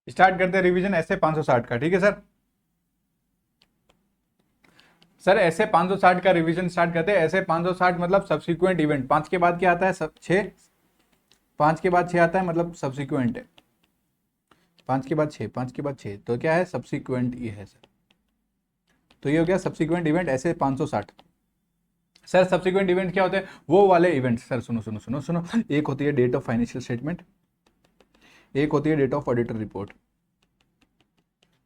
Start करते हैं revision ऐसे 560 का, ठीक है सर। सर ऐसे 560 का रिवीजन स्टार्ट करते हैं। ऐसे 560 मतलब सब्सिक्वेंट इवेंट, 5 के बाद क्या आता है? सब 6, 5 के बाद 6 आता है मतलब सब्सिक्वेंट है। 5 के बाद 6, 5 के बाद 6, तो क्या है? सब्सिक्वेंट ये है सर। तो ये हो गया सब्सिक्वेंट इवेंट ऐसे 560। सर सब्सिक्वेंट इवेंट क्या होते हैं? वो वाले इवेंट सर, सुनो सुनो सुनो सुनो, एक होती है डेट ऑफ फाइनेंशियल स्टेटमेंट, एक होती है डेट ऑफ ऑडिटर रिपोर्ट,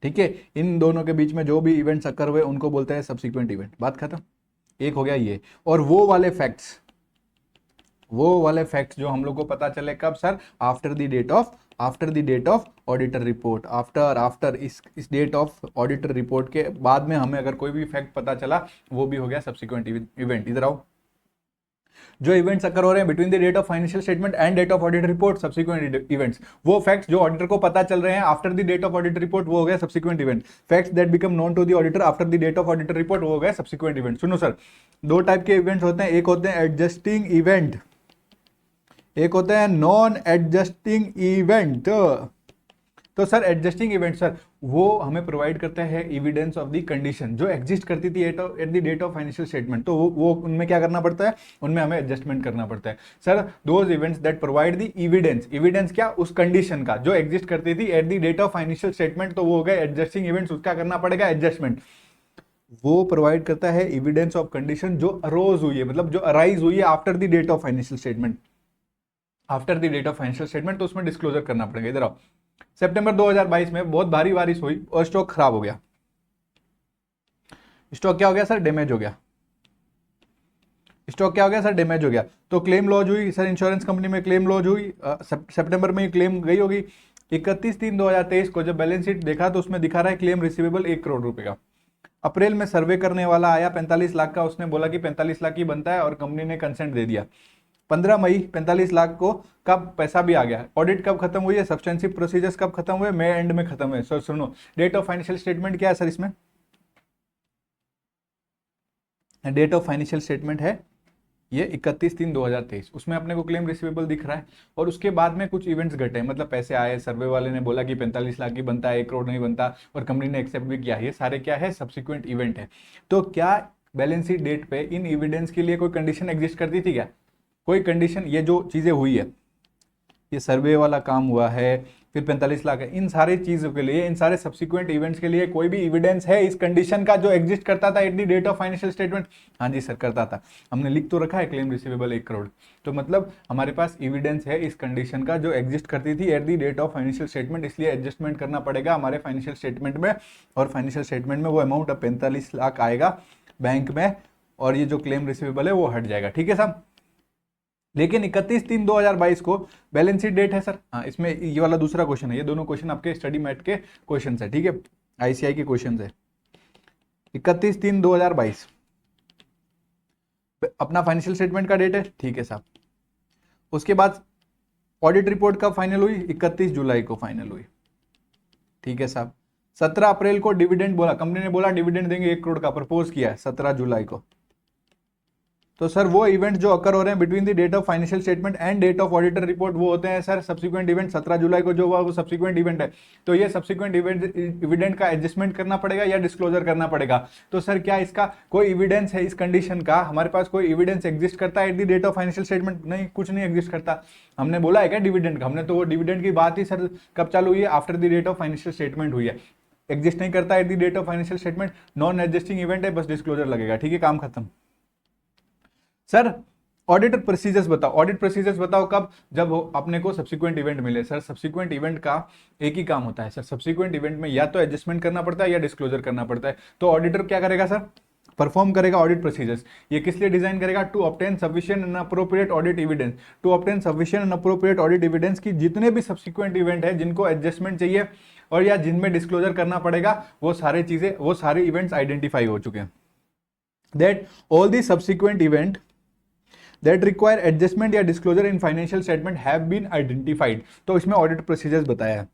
ठीक है। इन दोनों के बीच में जो भी इवेंट्स अकर हुए उनको बोलते हैं सब्सिक्वेंट इवेंट। बात खत्म। एक हो गया ये। और वो वाले फैक्ट्स, वो वाले फैक्ट्स जो हम लोग को पता चले कब sir? After the date of auditor report. After इस डेट ऑफ ऑडिटर रिपोर्ट के बाद में हमें अगर कोई भी फैक्ट पता चला, वो भी हो गया सब्सिक्वेंट इवेंट। इधर आओ, जो इवेंट्स अकर हो रहे हैं between the date of financial statement and date of audit report, subsequent events. वो फैक्ट्स जो ऑडिटर को पता चल रहे हैं after the date of audit report, वो हो गया subsequent event. Facts that become known to the auditor after the date of auditor report, वो हो गया सब्सिक्वेंट इवेंट। सुनो सर, दो टाइप के इवेंट्स होते हैं, एक होते हैं एडजस्टिंग इवेंट, एक होता है नॉन एडजस्टिंग इवेंट। तो सर एडजस्टिंग इवेंट सर वो हमें प्रोवाइड करता है एविडेंस ऑफ द कंडीशन जो एग्जिस्ट करती थी at the date of financial statement. तो वो उनमें क्या करना पड़ता है? उनमें हमें एडजस्टमेंट करना पड़ता है sir. Those events that provide the evidence, evidence क्या? उस कंडीशन का जो एग्जिस्ट करती थी at the date of financial statement, तो वो हो गए एडजस्टिंग इवेंट्स। उसका करना पड़ेगा एडजस्टमेंट। वो प्रोवाइड करता है एविडेंस ऑफ कंडीशन जो अरोज हुई है, मतलब जो अराइज हुई है after the date of financial statement, after the date of financial statement, तो उसमें डिस्क्लोजर करना पड़ेगा। इधर आओ, सितंबर 2022 में बहुत भारी बारिश हुई और स्टॉक खराब हो गया। स्टॉक क्या हो गया सर? डैमेज हो गया। स्टॉक क्या हो गया सर? डैमेज हो गया। तो क्लेम लॉज हुई सर, इंश्योरेंस कंपनी में क्लेम लॉज हुई। सितंबर में क्लेम गई होगी। 31/3/2023 को जब बैलेंस शीट देखा तो उसमें दिखा रहा है क्लेम रिसीवेबल 1 करोड़ रुपए का। अप्रैल में सर्वे करने वाला आया 45 लाख का, उसने बोला कि 45 लाख ही बनता है और कंपनी ने कंसेंट दे दिया। 15 मई 45 लाख को कब पैसा भी आ गया। ऑडिट कब खत्म हुई है? सब्सटेंसिव प्रोसीजर्स कब खत्म हुए? मई एंड में खत्म हुए। सर सुनो, डेट ऑफ फाइनेंशियल स्टेटमेंट क्या है सर? इसमें डेट ऑफ फाइनेंशियल स्टेटमेंट है ये 31/3/2023। उसमें अपने को क्लेम रिसीवेबल दिख रहा है और उसके बाद में कुछ इवेंट्स घटे, मतलब पैसे आए, सर्वे वाले ने बोला कि 45 लाख ही बनता है, 1 करोड़ नहीं बनता, और कंपनी ने एक्सेप्ट भी किया। ये सारे क्या है? सब्सिक्वेंट इवेंट है। तो क्या बैलेंस शीट डेट पे इन एविडेंस के लिए कोई कंडीशन एग्जिस्ट करती थी क्या? कोई कंडीशन? ये जो चीजें हुई है, ये सर्वे वाला काम हुआ है, फिर 45 लाख है, इन सारी चीजों के लिए, इन सारे सब्सिक्वेंट इवेंट्स के लिए कोई भी एविडेंस है इस कंडीशन का जो एग्जिस्ट करता था at the date of financial statement? हाँ जी सर, करता था। हमने लिख तो रखा है क्लेम रिसीवेबल 1 करोड़, तो मतलब हमारे पास एविडेंस है इस कंडीशन का जो एग्जिस्ट करती थी at the date of financial statement, इसलिए एडजस्टमेंट करना पड़ेगा हमारे फाइनेंशियल स्टेटमेंट में, और फाइनेंशियल स्टेटमेंट में वो अमाउंट अब 45 लाख आएगा बैंक में, और ये जो क्लेम रिसीवेबल है वो हट जाएगा। ठीक है साहब। लेकिन 31/3/2022 को बैलेंस शीट डेट है सर। हाँ, इसमें ये वाला दूसरा क्वेश्चन है, ये दोनों क्वेश्चन आपके स्टडी मैट के क्वेश्चन है, ठीक है, आईसीआई के क्वेश्चन है। 31/3/2022 अपना फाइनेंशियल स्टेटमेंट का डेट है, ठीक है साहब। उसके बाद ऑडिट रिपोर्ट कब फाइनल हुई? 31 जुलाई को फाइनल हुई, ठीक है साहब। 17 अप्रैल को डिविडेंड बोला, कंपनी ने बोला डिविडेंड देंगे 1 करोड़ का, प्रपोज किया है 17 जुलाई को। तो सर वो इवेंट जो अकर हो रहे हैं between the date of financial statement and date of auditor report, वो होते हैं सर सब्सिक्वेंट इवेंट। 17 जुलाई को जो हुआ वो सब्सिक्वेंट इवेंट है। तो ये सब्सिक्वेंट इवेंट का एडजस्टमेंट करना पड़ेगा या डिस्क्लोजर करना पड़ेगा? तो सर क्या इसका कोई एविडेंस है इस कंडीशन का? हमारे पास कोई एविडेंस एग्जिस्ट करता है at the date of financial statement? नहीं, कुछ नहीं एग्जिस्ट करता। हमने बोला है क्या डिविडेंड का? हमने तो वो डिविडेंड की बात ही सर कब चालू हुई है? After the date of financial statement हुई है। एग्जिस्ट नहीं करता at the date of financial statement, non adjusting event है, बस डिस्क्लोजर लगेगा, ठीक है, काम खत्म। सर ऑडिटर प्रोसीजर्स बताओ, ऑडिट प्रोसीजर्स बताओ कब? जब अपने को सब्सिक्वेंट इवेंट मिले। सर सब्सिक्वेंट इवेंट का एक ही काम होता है सर, सब्सिक्वेंट इवेंट में या तो एडजस्टमेंट करना पड़ता है या डिस्क्लोजर करना पड़ता है। तो ऑडिटर क्या करेगा सर? परफॉर्म करेगा ऑडिट प्रोसीजर्स। ये किस लिए डिजाइन करेगा? To obtain sufficient and appropriate audit evidence, to obtain sufficient and appropriate audit evidence की जितने भी सब्सिक्वेंट इवेंट है जिनको एडजस्टमेंट चाहिए और या जिनमें डिस्क्लोजर करना पड़ेगा, वो सारे चीजें, वो सारे इवेंट्स आइडेंटिफाई हो चुके हैं। That all the subsequent event that require adjustment या disclosure in financial statement have been identified। तो इसमें ऑडिट प्रोसीजर्स बताया है।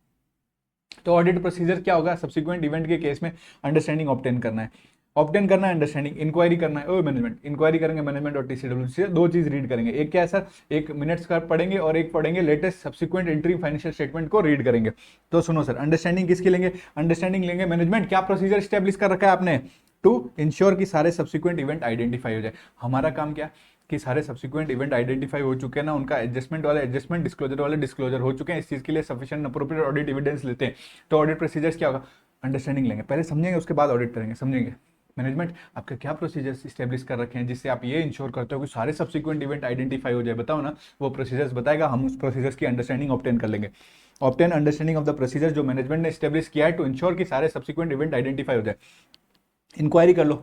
तो ऑडिट प्रोसीजर क्या होगा? सब्सिक्वेंट इवेंट के केस में अंडरस्टैंडिंग ऑब्टेन करना है। ऑब्टेन करना है अंडरस्टैंडिंग, इंक्वायरी करना है ओ मैनेजमेंट, इंक्वायरी करेंगे मैनेजमेंट और टीसीडब्ल्यूजी से, दो चीज रीड करेंगे, एक क्या है सर, एक मिनट्स का पढ़ेंगे और एक पढ़ेंगे latest subsequent entry financial statement को रीड करेंगे। तो सुनो सर, अंडरस्टैंडिंग किसकी लेंगे, अंडरस्टैंडिंग लेंगे मैनेजमेंट, क्या प्रोसीजर स्टेब्लिश कर रखा है आपने, टू इंश्योर कि सारे सब्सिक्वेंट इवेंट आइडेंटिफाई हो जाए। हमारा काम क्या कि सारे सब्सिक्वेंट इवेंट आइडेंटिफाई हो चुके हैं ना, उनका एडजस्टमेंट वाले एडजस्टमेंट, डिस्क्लोजर वाले डिस्क्लोजर हो चुके हैं, इस चीज के लिए सफिशिएंट अप्रोप्रिएट ऑडिट एविडेंस लेते हैं। तो ऑडिट प्रोसीजर्स क्या होगा, अंडरस्टैंडिंग लेंगे, पहले समझेंगे उसके बाद ऑडिट करेंगे, समझेंगे मैनेजमेंट आपके क्या प्रोसीजर्स स्टेब्लिश कर रखे हैं जिससे आप ये इंश्योर करते हो कि सारे सब्सिक्वेंट इवेंट आइडेंटिफाई हो जाए, बताओ ना, वो प्रोसीजर्स बताएगा, हम उस प्रोसीजर्स की अंडरस्टैंडिंग ऑब्टेन कर लेंगे। Obtain understanding of the procedure जो मैनेजमेंट ने स्टेब्लिश किया है टू इंश्योर कि सारे सब्सिक्वेंट इवेंट आइडेंटिफाई हो जाए। इंक्वायरी कर लो,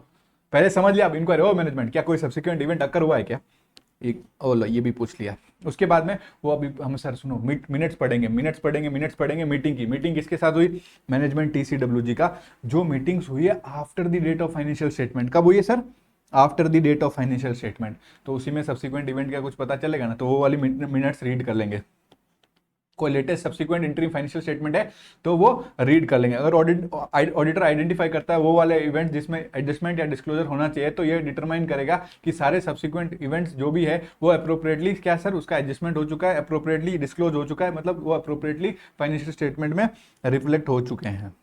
पहले समझ लिया, आप इंक्वायरी, ओ मैनेजमेंट क्या कोई सब्सिक्वेंट इवेंट अकर हुआ है क्या, एक ओ लो ये भी पूछ लिया। उसके बाद में वो अभी हम सर सुनो मिनट्स पढ़ेंगे, मिनट्स पढ़ेंगे मीटिंग की, मीटिंग किसके साथ हुई, मैनेजमेंट टीसीडब्ल्यूजी का, जो मीटिंग्स हुई है after the date of financial statement, कब हुई है sir, after the date of financial statement, तो उसी में सब्सिक्वेंट इवेंट का कुछ पता चलेगा ना, तो वो वाली मिनट्स रीड कर लेंगे। कोई latest subsequent interim financial statement है तो वो रीड कर लेंगे। अगर ऑडिटर आइडेंटिफाई करता है वो वाले इवेंट जिसमें एडजस्टमेंट या डिस्क्लोजर होना चाहिए, तो ये डिटरमाइन करेगा कि सारे सब्सिक्वेंट इवेंट्स जो भी है वो अप्रोप्रिएटली क्या सर उसका एडजस्टमेंट हो चुका है, अप्रोप्रिएटली डिस्क्लोज हो चुका है, मतलब वो अप्रोप्रिएटली फाइनेंशियल स्टेटमेंट में रिफ्लेक्ट हो चुके हैं।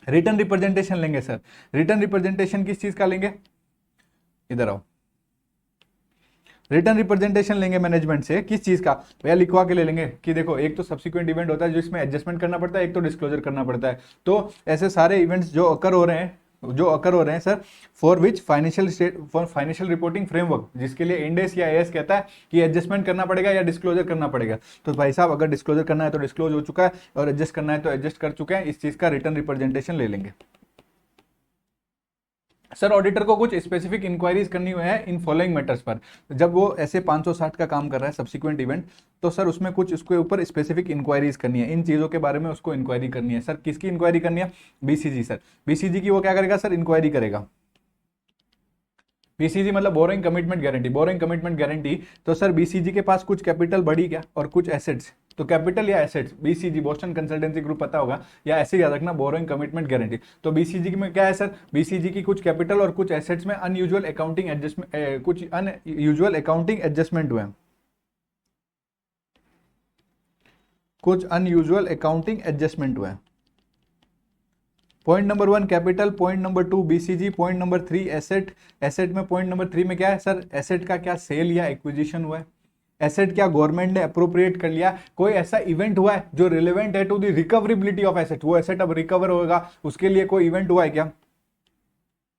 रिटर्न रिप्रेजेंटेशन लेंगे सर, रिटर्न रिप्रेजेंटेशन किस चीज का लेंगे, इधर आओ, रिटर्न रिप्रेजेंटेशन लेंगे मैनेजमेंट से, किस चीज का भैया, लिखवा के ले लेंगे कि देखो एक तो सब्सिक्वेंट इवेंट होता है जो इसमें एडजस्टमेंट करना पड़ता है, एक तो डिस्क्लोजर करना पड़ता है, तो ऐसे सारे इवेंट्स जो अकर हो रहे हैं sir, for which financial reporting framework, जिसके लिए इंडेस या एएस कहता है कि एडजस्टमेंट करना पड़ेगा या डिस्क्लोजर करना पड़ेगा, तो भाई साहब अगर डिस्क्लोजर करना है तो डिस्क्लोज हो चुका है और एडजस्ट करना है तो एडजस्ट कर चुके हैं, इस चीज का रिटर्न रिप्रेजेंटेशन ले लेंगे। सर ऑडिटर को कुछ स्पेसिफिक इंक्वायरीज करनी हुई है इन फॉलोइंग मैटर्स पर, जब वो ऐसे 560 का काम कर रहा है सब्सिक्वेंट इवेंट, तो सर उसमें कुछ उसके ऊपर स्पेसिफिक इंक्वायरीज करनी है, इन चीजों के बारे में उसको इंक्वायरी करनी है। सर किसकी इंक्वायरी करनी है, बीसीजी सर, बीसीजी की वो क्या करेगा सर, इंक्वायरी करेगा। बीसीजी मतलब borrowing commitment guarantee, borrowing commitment guarantee, तो सर बीसीजी के पास कुछ कैपिटल बढ़ी क्या और कुछ एसेट्स, तो कैपिटल या assets, BCG Boston consultancy group पता होगा, या ऐसे याद रखना बोरोइंग कमिटमेंट गारंटी, तो बीसीजी में क्या है सर, बीसीजी की कुछ कैपिटल और कुछ एसेट्स में अनयूजुअल अकाउंटिंग एडजस्टमेंट, कुछ अनयूजुअल अकाउंटिंग एडजस्टमेंट हुए, कुछ अनयूजुअल अकाउंटिंग एडजस्टमेंट हुए। Point number 1 capital, point number 2 BCG, point number 3 asset, asset में पॉइंट नंबर 3 में क्या है सर, एसेट का क्या सेल या एक्विजिशन हुआ है, एसेट क्या गवर्नमेंट ने अप्रोप्रिएट कर लिया, कोई ऐसा इवेंट हुआ है जो रिलेवेंट है to the recoverability of asset, वो एसेट अब रिकवर होगा उसके लिए कोई इवेंट हुआ है क्या,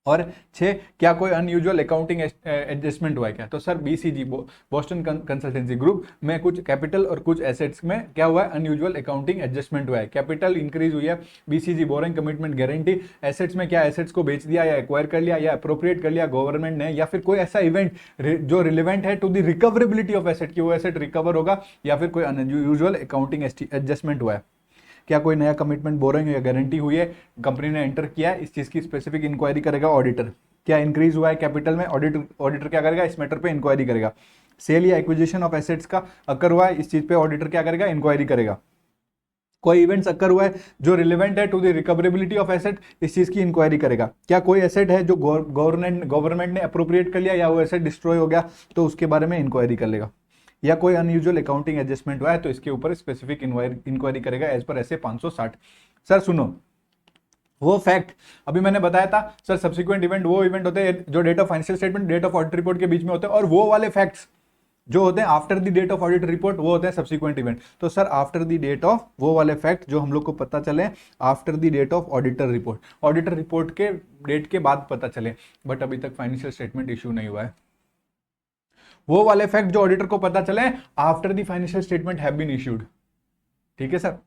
और 6 क्या कोई अनयूजुअल अकाउंटिंग एडजस्टमेंट हुआ है क्या, तो sir BCG Boston consultancy group में कुछ कैपिटल और कुछ एसेट्स में क्या हुआ है, अनयूजुअल अकाउंटिंग एडजस्टमेंट हुआ है, कैपिटल इंक्रीज हुई है, BCG borrowing commitment guarantee, assets में क्या एसेट्स को बेच दिया या एक्वायर कर लिया या अप्रोप्रिएट कर लिया गवर्नमेंट ने, या फिर कोई ऐसा इवेंट जो रिलेवेंट है to the recoverability of asset की वो एसेट रिकवर होगा, या फिर कोई अनयूजुअल अकाउंटिंग एडजस्टमेंट हुआ है, क्या कोई नया कमिटमेंट बोरोइंग या गारंटी हुई है, कंपनी ने एंटर किया है, इस चीज की स्पेसिफिक इंक्वायरी करेगा ऑडिटर, क्या इंक्रीज हुआ है कैपिटल में, ऑडिटर क्या करेगा इस मैटर पे इंक्वायरी करेगा, सेल या एक्विजिशन ऑफ एसेट्स का अकर हुआ है, इस चीज पे ऑडिटर क्या करेगा, इंक्वायरी करेगा, कोई इवेंट्स अकर हुआ है जो रिलेवेंट है to the recoverability of asset, इस चीज की इंक्वायरी करेगा, क्या कोई एसेट है जो गवर्नमेंट ने अप्रोप्रिएट कर लिया या वो एसेट डिस्ट्रॉय हो गया तो उसके बारे में इंक्वायरी कर लेगा, या कोई अनयूजुअल अकाउंटिंग एडजस्टमेंट हुआ है तो इसके ऊपर स्पेसिफिक इंक्वायरी करेगा एज पर ऐसे 560। सर सुनो, वो फैक्ट अभी मैंने बताया था सर, सब्सिक्वेंट इवेंट वो इवेंट होते हैं जो date of financial statement date of audit report के बीच में होते हैं, और वो वाले फैक्ट्स जो होते हैं after the date of audit report वो होते हैं सब्सिक्वेंट इवेंट। तो sir after the date of वो वाले फैक्ट जो हम लोग को पता चले after the date of auditor report के डेट के बाद पता चले, बट अभी तक फाइनेंशियल स्टेटमेंट इश्यू नहीं हुआ है, वो वाले फैक्ट जो ऑडिटर को पता चले after the financial statement have been issued, ठीक है सर।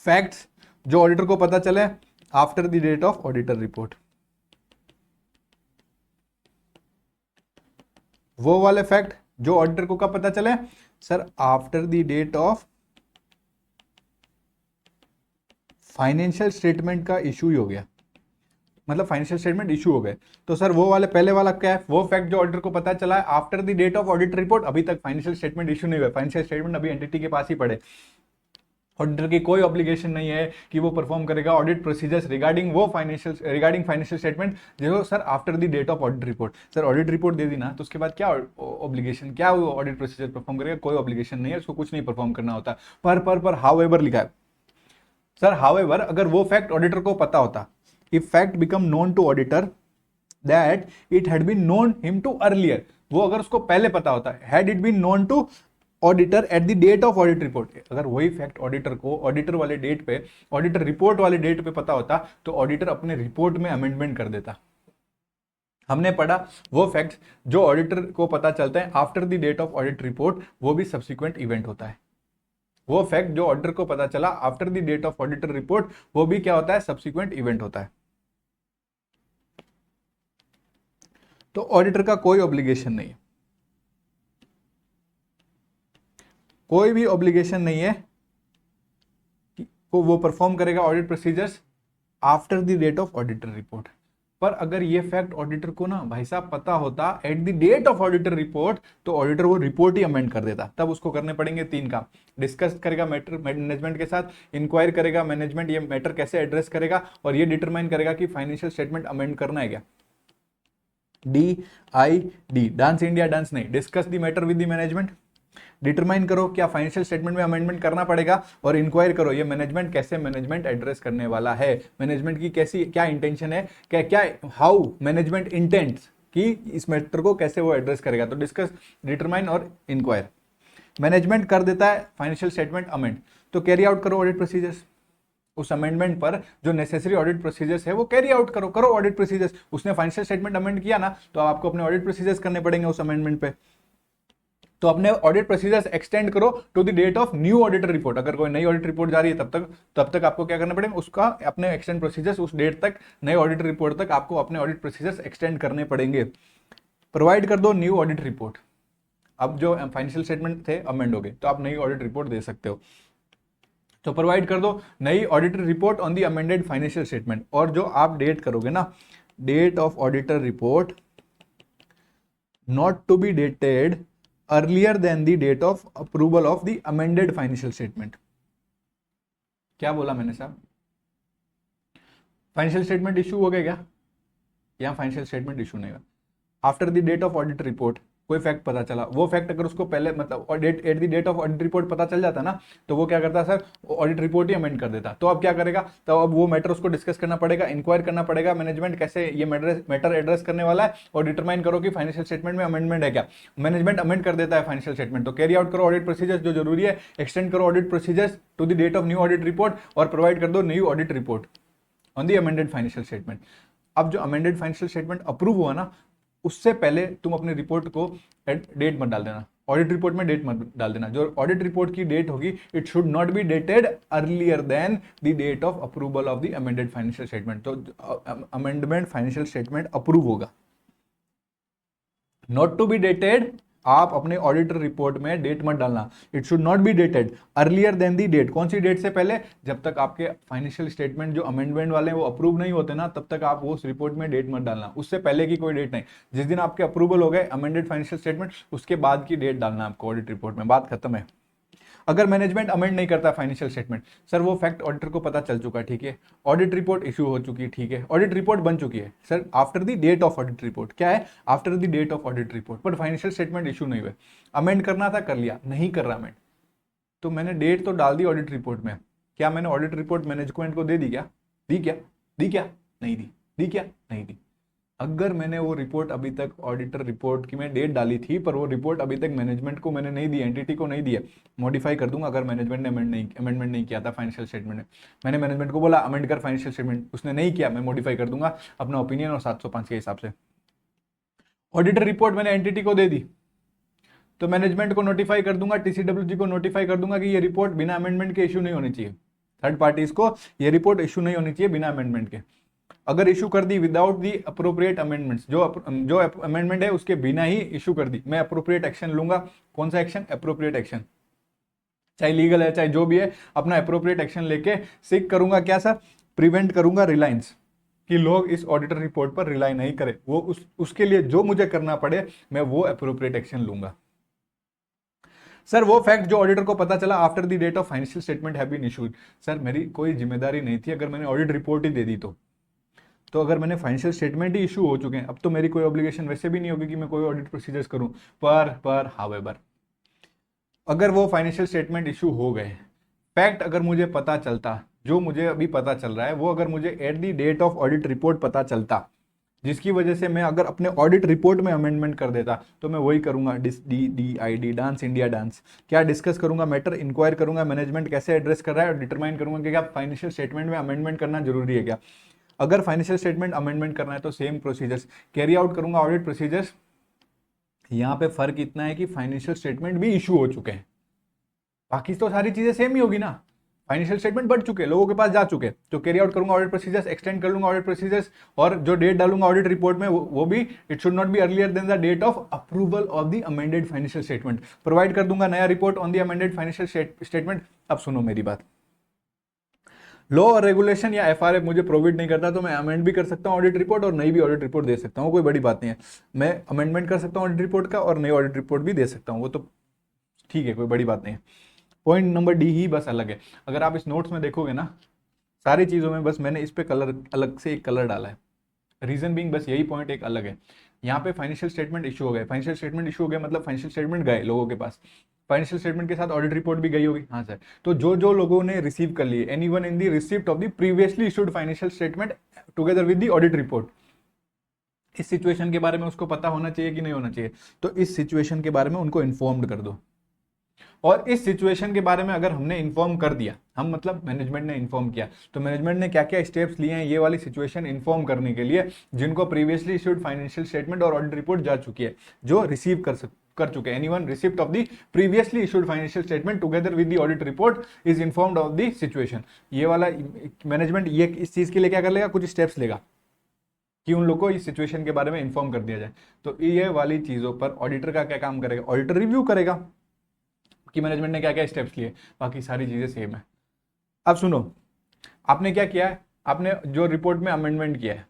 फैक्ट्स जो ऑडिटर को पता चले after the date of auditor report, वो वाले फैक्ट जो ऑडिटर को कब पता चले sir, after the date of financial statement का इशू ही हो गया, मतलब फाइनेंशियल स्टेटमेंट इशू हो गए, तो सर वो वाले पहले वाला क्या है, वो फैक्ट जो ऑडिटर को पता चला है after the date of audit report, अभी तक फाइनेंशियल स्टेटमेंट इशू नहीं हुआ, फाइनेंशियल स्टेटमेंट अभी एंटिटी के पास ही पड़े, ऑडिटर की कोई ऑब्लिगेशन नहीं है कि वो परफॉर्म करेगा audit procedures regarding financial statement जो sir after the date of audit report. Sir audit report दे दी ना, तो उसके बाद क्या ऑब्लिगेशन, क्या वो ऑडिट प्रोसीजर परफॉर्म करेगा? कोई ऑब्लिगेशन नहीं है, उसको कुछ नहीं परफॉर्म करना होता। पर हाउएवर लिखा है सर, हाउएवर अगर वो फैक्ट ऑडिटर को पता होता, if fact become known to auditor that it had been known him to earlier, वो अगर उसको पहले पता होता, had it been known to auditor at the date of audit report, अगर वही फैक्ट ऑडिटर को ऑडिटर वाले डेट पे, ऑडिटर रिपोर्ट वाले डेट पे पता होता, तो ऑडिटर अपने रिपोर्ट में अमेंडमेंट कर देता। हमने पढ़ा वो फैक्ट जो ऑडिटर को पता चलता है after the date of audit report, वो भी सब्सिक्वेंट इवेंट होता है। वो फैक्ट जो ऑडिटर को पता चला after the date of auditor report, वो भी क्या होता है? सब्सिक्वेंट इवेंट होता है। तो ऑडिटर का कोई ऑब्लिगेशन नहीं है, कोई भी ऑब्लिगेशन नहीं है कि वो परफॉर्म करेगा audit procedures after the date of auditor report. पर अगर ये फैक्ट ऑडिटर को ना भाई साहब पता होता at the date of auditor report, तो ऑडिटर वो रिपोर्ट ही अमेंड कर देता। तब उसको करने पड़ेंगे 3 काम। डिस्कस करेगा मैटर मैनेजमेंट के साथ, इंक्वायर करेगा मैनेजमेंट ये मैटर कैसे एड्रेस करेगा, और ये डिटरमाइन करेगा कि फाइनेंशियल स्टेटमेंट अमेंड करना है क्या। DID डांस इंडिया डांस नहीं, discuss the matter with the management, determine करो क्या फाइनेंशियल स्टेटमेंट में अमेंडमेंट करना पड़ेगा, और इंक्वायर करो ये मैनेजमेंट कैसे मैनेजमेंट एड्रेस करने वाला है, मैनेजमेंट की कैसी क्या इंटेंशन है, क्या क्या हाउ मैनेजमेंट इंटेंट्स कि इस मैटर को कैसे वो एड्रेस करेगा। तो डिस्कस, डिटरमाइन और इंक्वायर। मैनेजमेंट कर देता है फाइनेंशियल स्टेटमेंट अमेंड, तो कैरी आउट करो ऑडिट प्रोसीजर्स, उस अमेंडमेंट पर जो नेसेसरी ऑडिट प्रोसीजर्स है वो कैरी आउट करो ऑडिट प्रोसीजर्स। उसने फाइनेंशियल स्टेटमेंट अमेंड किया ना, तो आपको अपने ऑडिट प्रोसीजर्स करने पड़ेंगे उस अमेंडमेंट पे। तो अपने ऑडिट प्रोसीजर्स एक्सटेंड करो to the date of new auditor report. अगर कोई नई ऑडिट रिपोर्ट जा रही है तब तक आपको क्या करना पड़ेगा, उसका अपने एक्सटेंड प्रोसीजर्स उस डेट तक, नए ऑडिट रिपोर्ट तक आपको अपने ऑडिट प्रोसीजर्स एक्सटेंड करने पड़ेंगे। प्रोवाइड कर दो न्यू ऑडिट रिपोर्ट। अब जो फाइनेंशियल स्टेटमेंट थे अमेंड हो गए, तो आप नई ऑडिट रिपोर्ट दे सकते हो। तो प्रोवाइड कर दो नई auditor report on the amended financial statement. और जो आप डेट करोगे ना, date of auditor report not to be dated earlier than the date of approval of the amended financial statement. क्या बोला मैंने साहब? फाइनेंशियल स्टेटमेंट इशू हो गया क्या? या फाइनेंशियल स्टेटमेंट इशू नहीं हुआ after the date of audit report. कोई फैक्ट पता चला, वो फैक्ट अगर उसको पहले मतलब at the date of audit report पता चल जाता ना, तो वो क्या करता सर, ऑडिट रिपोर्ट ही अमेंड कर देता। तो अब क्या करेगा, तो अब वो मैटर उसको डिस्कस करना पड़ेगा, इंक्वायर करना पड़ेगा मैनेजमेंट कैसे ये मैटर एड्रेस करने वाला है, और डिटरमाइन करो कि फाइनेंशियल स्टेटमेंट में अमेंडमेंट है क्या। मैनेजमेंट अमेंड कर देता है फाइनेंशियल स्टेटमेंट, तो कैरी आउट करो ऑडिट प्रोसीजर्स जो जरूरी है, एक्सटेंड करो audit procedures to the date of new audit report, और प्रोवाइड कर दो new audit report on the amended financial statement. अब जो अमेंडेड फाइनेंशियल स्टेटमेंट अप्रूव हुआ ना, उससे पहले तुम अपनी रिपोर्ट को डेट मत डाल देना, ऑडिट रिपोर्ट में डेट मत डाल देना। जो ऑडिट रिपोर्ट की डेट होगी, it should not be dated earlier than the date of approval of the amended financial statement. तो अमेंडमेंट फाइनेंशियल स्टेटमेंट अप्रूव होगा, नॉट टू बी डेटेड। आप अपने ऑडिटर रिपोर्ट में डेट मत डालना, it should not be dated earlier than the date. कौन सी date से पहले? जब तक आपके फाइनेंशियल स्टेटमेंट जो अमेंडमेंट वाले हैं वो अप्रूव नहीं होते ना, तब तक आप उस रिपोर्ट में डेट मत डालना। उससे पहले की कोई डेट नहीं, जिस दिन आपके अप्रूवल हो गए अमेंडेड फाइनेंशियल स्टेटमेंट, उसके बाद की डेट डालना आपको ऑडिट रिपोर्ट में, बात खत्म है। अगर मैनेजमेंट अमेंड नहीं करता फाइनेंशियल स्टेटमेंट, सर वो फैक्ट ऑडिटर को पता चल चुका है, ठीक है, ऑडिट रिपोर्ट इशू हो चुकी है, ठीक है, ऑडिट रिपोर्ट बन चुकी है sir after the date of audit report. क्या है? After the date of audit report, पर फाइनेंशियल स्टेटमेंट इशू नहीं हुए, अमेंड करना था कर लिया, नहीं कर रहा अमेंड, तो मैंने डेट तो डाल दी ऑडिट रिपोर्ट में। क्या मैंने ऑडिट रिपोर्ट मैनेजमेंट को दे दी क्या? दी क्या? दी क्या? नहीं दी। दी क्या? नहीं दी। अगर मैंने वो रिपोर्ट अभी तक ऑडिटर रिपोर्ट की मैं डेट डाली थी, पर वो रिपोर्ट अभी तक मैनेजमेंट को मैंने नहीं दी, एंटिटी को नहीं दिया, मॉडिफाई कर दूंगा। अगर मैनेजमेंट ने अमेंडमेंट नहीं किया था फाइनेंशियल स्टेटमेंट में, मैंने मैनेजमेंट को बोला अमेंड कर फाइनेंशियल स्टेटमेंट, उसने नहीं किया, मैं मॉडिफाई कर दूंगा अपना ओपिनियन और 705 के हिसाब से। ऑडिटर रिपोर्ट मैंने एंटिटी को दे दी, तो मैनेजमेंट को नोटिफाई कर दूंगा, TCWG को नोटिफाई कर दूंगा कि ये रिपोर्ट बिना अमेंडमेंट के इशू नहीं होनी चाहिए, थर्ड पार्टीज को ये रिपोर्ट इशू नहीं होनी चाहिए बिना अमेंडमेंट के। अगर इशू कर दी विदाउट दी अप्रोप्रिएट अमेंडमेंट्स, जो अमेंडमेंट है उसके बिना ही इशू कर दी, मैं अप्रोप्रिएट एक्शन लूंगा। कौन सा एक्शन? अप्रोप्रिएट एक्शन, चाहे लीगल है चाहे जो भी है, अपना अप्रोप्रिएट एक्शन लेके सीख करूंगा क्या सर? प्रिवेंट करूंगा रिलायंस, कि लोग इस ऑडिटर रिपोर्ट पर रिलाई नहीं करें। उसके लिए जो मुझे करना पड़े मैं वो अप्रोप्रिएट एक्शन लूंगा। सर वो फैक्ट जो ऑडिटर को पता चला after the date of financial statement have been issued. Sir मेरी कोई जिम्मेदारी नहीं थी अगर मैंने ऑडिट रिपोर्ट ही दे दी तो अगर मैंने फाइनेंशियल स्टेटमेंट ही इशू हो चुके हैं, अब तो मेरी कोई ऑब्लिगेशन वैसे भी नहीं होगी कि मैं कोई ऑडिट प्रोसीजर्स करूं। पर हाउएवर अगर वो फाइनेंशियल स्टेटमेंट इशू हो गए, फैक्ट अगर मुझे पता चलता, जो मुझे अभी पता चल रहा है वो अगर मुझे at the date of audit report पता चलता, जिसकी वजह से मैं अगर अपने ऑडिट रिपोर्ट में अमेंडमेंट कर देता, तो मैं वही करूंगा, DID डांस इंडिया डांस, क्या डिस्कस करूंगा, मैटर इंक्वायर करूंगा, मैनेजमेंट कैसे एड्रेस कर रहा है और डिटरमाइन करूंगा कि क्या फाइनेंशियल स्टेटमेंट में अमेंडमेंट करना जरूरी है क्या। अगर फाइनेंशियल स्टेटमेंट अमेंडमेंट करना है तो सेम प्रोसीजर्स कैरी आउट करूंगा, ऑडिट प्रोसीजर्स। यहाँ पे फर्क इतना है कि फाइनेंशियल स्टेटमेंट भी इशू हो चुके हैं, बाकी तो सारी चीजें सेम ही होगी ना। फाइनेंशियल स्टेटमेंट बढ़ चुके, लोगों के पास जा चुके, तो कैरी आउट करूंगा ऑडिट प्रोसीजर्स, एक्सटेंड कर लूंगा ऑडिट प्रोसीजर्स, और जो डेट डालूंगा ऑडिट रिपोर्ट में वो भी it should not be earlier than the date of approval of the amended financial statement. Provide कर दूंगा नया report on the amended financial statement. अब सुनो मेरी बात, लॉ और रेगुलेशन या FRA मुझे प्रोवाइड नहीं करता तो मैं अमेंड भी कर सकता हूँ ऑडिट रिपोर्ट और नई भी ऑडिट रिपोर्ट दे सकता हूँ, कोई बड़ी बात नहीं है। मैं अमेंडमेंट कर सकता हूँ ऑडिट रिपोर्ट का और नई ऑडिट रिपोर्ट भी दे सकता हूँ, वो तो ठीक है, कोई बड़ी बात नहीं है। पॉइंट नंबर D ही बस अलग है। अगर आप इस नोट्स में देखोगे ना, सारी चीज़ों में बस मैंने इस पे कलर अलग से एक कलर डाला है, रीजन बीइंग बस यही पॉइंट एक अलग है। यहाँ पे फाइनेंशियल स्टेटमेंट इशू हो गए, फाइनेंशियल स्टेटमेंट इशू हो गया मतलब फाइनेंशियल स्टेटमेंट गए लोगों के पास, फाइनेंशियल स्टेटमेंट के साथ ऑडिट रिपोर्ट भी गई होगी। हाँ सर, तो जो जो लोगों ने रिसीव कर लिए, anyone in the receipt of the previously issued financial statement together with the audit report, इस सिचुएशन के बारे में उसको पता होना चाहिए कि नहीं होना चाहिए, तो इस सिचुएशन के बारे में उनको इन्फॉर्म्ड कर दो। और इस सिचुएशन के बारे में अगर हमने इन्फॉर्म कर दिया, हम मतलब मैनेजमेंट ने इन्फॉर्म किया, तो मैनेजमेंट ने क्या क्या स्टेप्स लिए हैं ये वाली सिचुएशन इन्फॉर्म करने के लिए, जिनको प्रीवियसली इशूड फाइनेंशियल स्टेटमेंट और ऑडिट रिपोर्ट जा चुकी है, जो रिसीव कर चुके हैं, anyone receipt of the previously issued financial statement together with the audit report is informed of the situation. ये वाला मैनेजमेंट ये इस चीज के लिए क्या कर लेगा, कुछ स्टेप्स लेगा कि उन लोगों को इस सिचुएशन के बारे में इन्फॉर्म कर दिया जाए। तो ये वाली चीजों पर ऑडिटर का क्या काम करेगा, ऑडिटर रिव्यू करेगा कि मैनेजमेंट ने क्या क्या स्टेप्स लिए, बाकी सारी चीजें सेम है। अब सुनो, आपने क्या किया है, आपने जो रिपोर्ट में अमेंडमेंट किया है,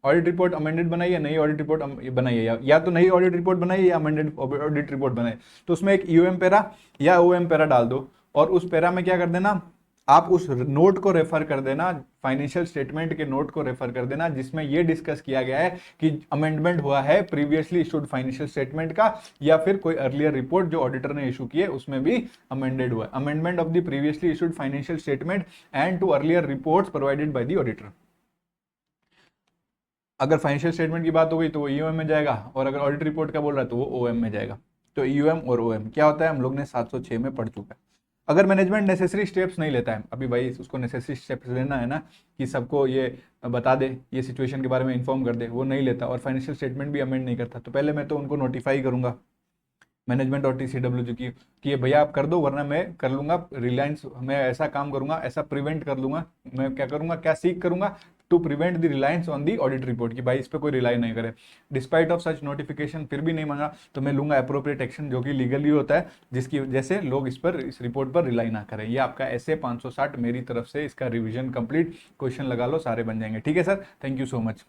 ऑडिट रिपोर्ट अमेंडेड बनाई है, नई ऑडिट रिपोर्ट बनाई है, या तो नई ऑडिट रिपोर्ट बनाई है या अमेंडेड ऑडिट रिपोर्ट बनाई, तो उसमें एक UM पैरा या OM पैरा डाल दो, और उस पैरा में क्या कर देना, आप उस नोट को रेफर कर देना, फाइनेंशियल स्टेटमेंट के नोट को रेफर कर देना जिसमें यह डिस्कस किया गया है कि अमेंडमेंट हुआ है प्रीवियसली इशूड फाइनेंशियल स्टेटमेंट का, या फिर कोई अर्लियर रिपोर्ट जो ऑडिटर ने इशू की है उसमें भी अमेंडेड हुआ है, amendment of the previously issued financial statement and to earlier reports provided by the auditor. अगर फाइनेंशियल स्टेटमेंट की बात हो गई तो वो EOM में जाएगा, और अगर ऑडिट रिपोर्ट का बोल रहा है तो वो OM में जाएगा। तो EOM और OM क्या होता है हम लोग ने 706 में पढ़ चुका है। अगर मैनेजमेंट नेसेसरी स्टेप्स नहीं लेता है, अभी भाई उसको नेसेसरी स्टेप्स लेना है ना कि सबको ये बता दे, ये सिचुएशन के बारे में इन्फॉर्म कर दे, वो नहीं लेता और फाइनेंशियल स्टेटमेंट भी अमेंड नहीं करता, तो पहले मैं तो उनको नोटिफाई करूंगा मैनेजमेंट और TCW कि भैया आप कर दो, वरना मैं कर लूंगा रिलायंस, मैं ऐसा काम करूंगा, ऐसा प्रिवेंट कर लूंगा, मैं क्या करूंगा, क्या सीख करूंगा, to prevent the reliance on the audit report, कि भाई इस पर कोई रिलाई नहीं करे। डिस्पाइट ऑफ सच नोटिफिकेशन फिर भी नहीं मांगा तो मैं लूंगा अप्रोप्रिएट एक्शन, जो कि लीगली होता है, जिसकी वजह से लोग इस रिपोर्ट पर रिलाई ना करें। ये आपका ऐसे 560 मेरी तरफ से, इसका रिविजन कंप्लीट, क्वेश्चन लगा लो सारे बन जाएंगे। ठीक है sir, thank you so much.